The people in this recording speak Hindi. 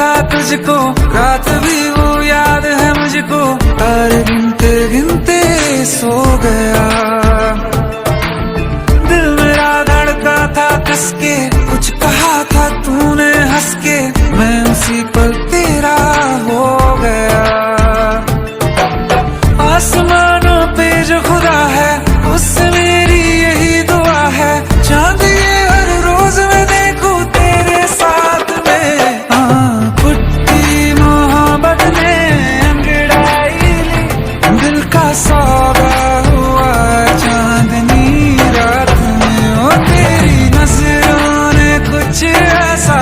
था तुझको, रात भी वो याद है मुझको, तारे गिनते गिनते सो गया। दिल मेरा धड़का था कसके, कुछ कहा था तूने हंस के, मैं उसी पल तेरा हो गया। आसमानों पे जो खुदा है उससे मेरी यही दुआ है, चांद ये हर रोज मैं देखूं तेरे साथ में। पुट्टी मोहब्बत ने अंगड़ाई ली, दिल का सौदा हुआ चांदनी रात में। ओ तेरी नजरों ने कुछ ऐसा